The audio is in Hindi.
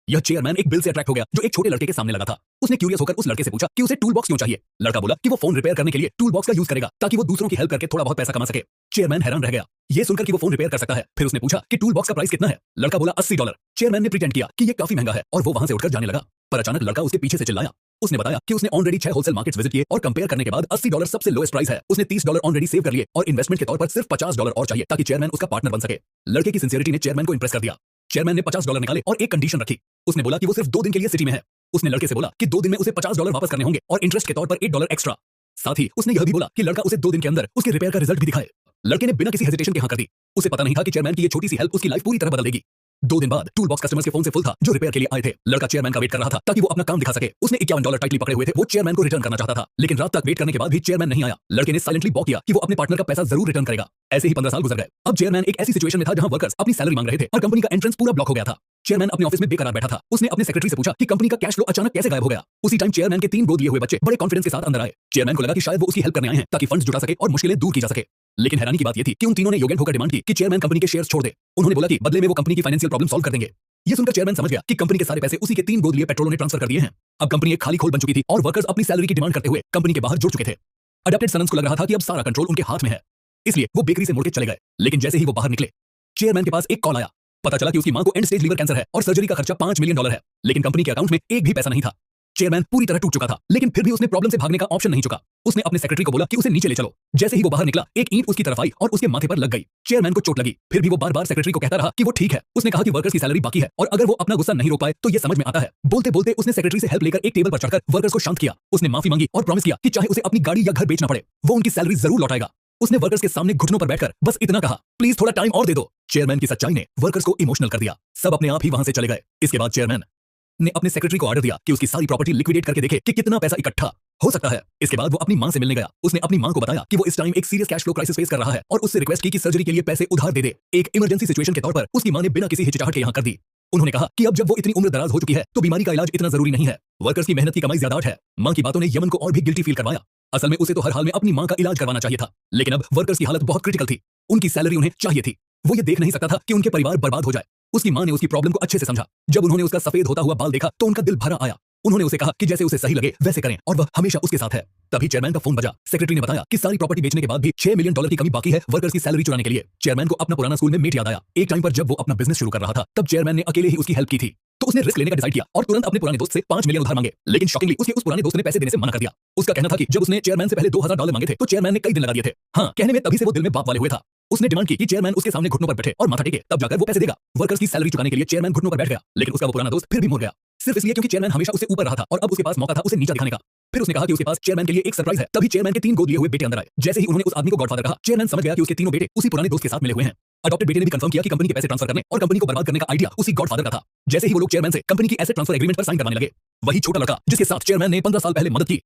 यह चेयरमैन एक बिल से अट्रैक्ट हो गया जो एक छोटे लड़के के सामने लगा था। उसने क्यूरियस होकर उस लड़के से पूछा कि उसे टूल बॉक्स क्यों चाहिए। लड़का बोला कि वो फोन रिपेयर करने के लिए टूल बॉक्स का यूज करेगा ताकि वो दूसरों की हेल्प करके थोड़ा बहुत पैसा कमा सके। चेयरमैन हैरान रह गया ये सुनकर कि वो फोन रिपेयर कर सकता है। फिर उसने पूछा कि टूल बॉक्स का प्राइस कितना है। लड़का बोला $80। चेयरमैन ने प्रिटेंड किया कि ये काफी महंगा है और वो वहां से उठकर जाने लगा। पर अचानक लड़का उसके पीछे से चिल्लाया। उसने बताया कि उसने ऑलरेडी 6 होलसेल मार्केट्स विजिट किए और कंपेयर करने के बाद $80 सबसे लोएस्ट प्राइस है। उसने $30 ऑलरेडी सेव कर लिए और इन्वेस्टमेंट के तौर पर सिर्फ $50 और चाहिए ताकि चेयरमैन उसका पार्टनर बन सके। लड़के की सिंसियरिटी ने चेयरमैन को इंप्रेस कर दिया। चेयरमैन ने $50 निकाले और एक कंडीशन रखी। उसने बोला कि वो सिर्फ 2 दिन के लिए सिटी में है। उसने लड़के से बोला कि 2 दिन में उसे $50 वापस करने होंगे और इंटरेस्ट के तौर पर $8 एक्स्ट्रा। साथ ही उसने यह भी बोला कि लड़का उसे 2 दिन के अंदर उसके रिपेयर का रिजल्ट भी दिखाए। लड़के ने बिना किसी हेजिटेशन के हाँ कर दी। उसे पता नहीं था कि चेयरमैन की ये छोटी सी हेल्प उसकी लाइफ पूरी तरह बदल देगी। 2 दिन बाद टूल बॉक्स कस्टमर्स के फोन से फुल था जो रिपेयर के लिए आए थे। लड़का चेयरमैन का वेट कर रहा था ताकि वो अपना काम दिखा सके। उसने $51 टाइटली पकड़े हुए थे। वो चेयरमैन को रिटर्न करना चाहता था लेकिन रात तक वेट करने के बाद भी चेयरमैन नहीं आया। लड़के ने साइलेंटली बॉक किया कि वो अपने पार्टनर का पैसा जरूर रिटर्न करेगा। ऐसे ही 15 साल गुजर गए। अब चेयरमैन एक ऐसी सिचुएशन में था जहां वर्कर्स अपनी सैलरी मांग रहे थे और कंपनी का एंट्रेंस पूरा ब्लॉक हो गया था। चेयरमैन अपने ऑफिस में बेकरार बैठा था। उसने अपने सेक्रेटरी से पूछा कि कंपनी का कैश फ्लो अचानक कैसे गायब हो गया। उसी टाइम चेयरमैन के 3 गोद लिए हुए बच्चे बड़े कॉन्फिडेंस के साथ अंदर आए। चेयरमैन को लगा कि शायद वो उसकी हेल्प करने आए हैं ताकि फंड्स जुटा सके और मुश्किलें दूर की जा सके। लेकिन हैरानी की बात यह थी कि उन तीनों ने योगेंद्र होकर डिमांड की कि चेयरमैन कंपनी के शेयर्स छोड़ दे। उन्होंने बोला कि बदले में वो कंपनी की फाइनेंशियल प्रॉब्लम सॉल्व कर देंगे। ये सुनकर चेयरमैन समझ गया कि कंपनी के सारे पैसे उसी के 3 गोद लिए पेट्रोलों ने ट्रांसफर कर दिए हैं। अब कंपनी एक खाली खोल बन चुकी थी और वर्कर्स अपनी सैलरी की डिमांड करते हुए कंपनी के बाहर जुड़ चुके थे। अडॉप्टेड सन्स को लग रहा था कि अब सारा कंट्रोल उनके हाथ में है, इसलिए वो बेकरी से मुड़ के चले गए। लेकिन जैसे ही वो बाहर निकले चेयरमैन के पास एक कॉल आया। पता चला कि उसकी मां को एंड स्टेज लीवर कैंसर है और सर्जरी का खर्चा $5 मिलियन है। लेकिन कंपनी के अकाउंट में एक भी पैसा नहीं था। चेयरमैन पूरी तरह टूट चुका था लेकिन फिर भी उसने प्रॉब्लम से भागने का ऑप्शन नहीं चुका। उसने अपने सेक्रेटरी को बोला कि उसे नीचे ले चलो। जैसे ही वो बाहर निकला एक ईंट उसकी तरफ आई और उसके माथे पर लग गई। चेयरमैन को चोट लगी फिर भी वो बार-बार सेक्रेटरी को कहता रहा कि वो ठीक है। उसने कहा कि वर्कर्स की सैलरी बाकी है और अगर वो अपना गुस्सा नहीं रोक पाए तो ये समझ में आता है। बोलते बोलते उसने सेक्रेटरी से हेल्प लेकर एक टेबल पर चढ़कर वर्कर्स को शांत किया। उसने माफी मांगी और प्रॉमिस किया कि चाहे उसे अपनी गाड़ी या घर बेचना पड़े वो उनकी सैलरी जरूर लौटाएगा। उसने वर्कर्स के सामने घुटनों पर बैठकर बस इतना कहा, प्लीज थोड़ा टाइम और दे दो। चेयरमैन की सच्चाई ने वर्कर्स को इमोशनल कर दिया। सब अपने आप ही वहां से चले गए। इसके बाद चेयरमैन ने अपने सेक्रेटरी को ऑर्डर दिया कि उसकी सारी प्रॉपर्टी लिक्विडेट करके देखे कि कितना पैसा इकट्ठा हो सकता है। इसके बाद वो अपनी मां से मिलने गया। उसने अपनी मां को बताया कि वो इस टाइम एक serious cash flow crisis face कर रहा है और उससे रिक्वेस्ट की कि सर्जरी के लिए पैसे उधार दे दे। एक इमरजेंसी सिचुएशन के तौर पर उसकी मां ने बिना किसी हिचकिचाहट के यहां कर दी। उन्होंने कहा कि अब जब वो इतनी उम्र दराज हो चुकी है तो बीमारी का इलाज इतना जरूरी नहीं है। वर्कर्स की मेहनत की कमाई ज्यादा है। मां की बातों ने यमन को और भी गिल्टी फील करवाया। असल में उसे तो हर हाल में अपनी मां का इलाज करवाना चाहिए था लेकिन अब वर्कर्स की हालत बहुत क्रिटिकल थी। उनकी सैलरी उन्हें चाहिए थी। वो ये देख नहीं सकता था कि उनके परिवार बर्बाद हो जाए। उसकी मां ने उसकी प्रॉब्लम को अच्छे से समझा। जब उन्होंने उसका सफेद होता हुआ बाल देखा तो उनका दिल भरा आया। उन्होंने उसे कहा कि जैसे उसे सही लगे वैसे करें और वह हमेशा उसके साथ है। तभी चेयरमैन का फोन बजा। सेक्रेटरी ने बताया कि सारी प्रॉपर्टी बेचने के बाद भी $6 मिलियन की कमी बाकी है वर्कर्स की सैलरी चुराने के लिए। चेयरमैन को अपना पुराना स्कूल में मेट याद आया। एक टाइम पर जब वो अपना बिजनेस शुरू कर रहा था तब चेयरमैन ने अकेले ही उसकी हेल्प की थी। तो उसने रिस्क लेने का डिसाइड किया और तुरंत अपने पुराने दोस्त से $5 मिलियन उधार मांगे। लेकिन शॉकिंगली उसके उस पुराने दोस्त ने पैसे देने से मना कर दिया। उसका कहना था कि जब उसने चेयरमैन से पहले $2000 मांगे थे तो चेयरमैन ने कई दिन लगा दिए थे। हाँ कहने में तभी से वो दिल में बाप वाले हुए था। उसने डिमांड की कि चेयरमैन उसके सामने घुटनों पर बैठे और माथा टेके तब जाकर वो पैसे देगा। वर्कर्स की सैलरी चुकाने के लिए चेयरमैन घुटनों पर बैठ गया लेकिन उसका वो पुराना दोस्त फिर भी मुड़ गया। सिर्फ इसलिए क्योंकि चेयरमैन हमेशा उसे ऊपर रहा था और अब उसके पास मौका था उसे नीचा दिखाने का। फिर उसने कहा कि उसके पास चेयरमैन के लिए एक सरप्राइज है। तभी चेयरमैन के 3 गोद लिए हुए बेटे अंदर आए। जैसे ही उन्होंने उस आदमी को गॉडफादर कहा चेयरमैन समझ गया कि उसके तीनों बेटे उसी पुराने दोस्त के साथ मिले हुए हैं। अडॉप्टेड बेटे ने भी कंफर्म किया कि कंपनी के पैसे ट्रांसफर करने और कंपनी को बर्बाद करने का आइडिया उसी गॉडफादर का था। जैसे ही वो लोग चेयरमैन से कंपनी की एसेट ट्रांसफर एग्रीमेंट पर साइन करवाने लगे वही छोटा लड़का जिसके साथ चेयरमैन ने 15 साल पहले मदद की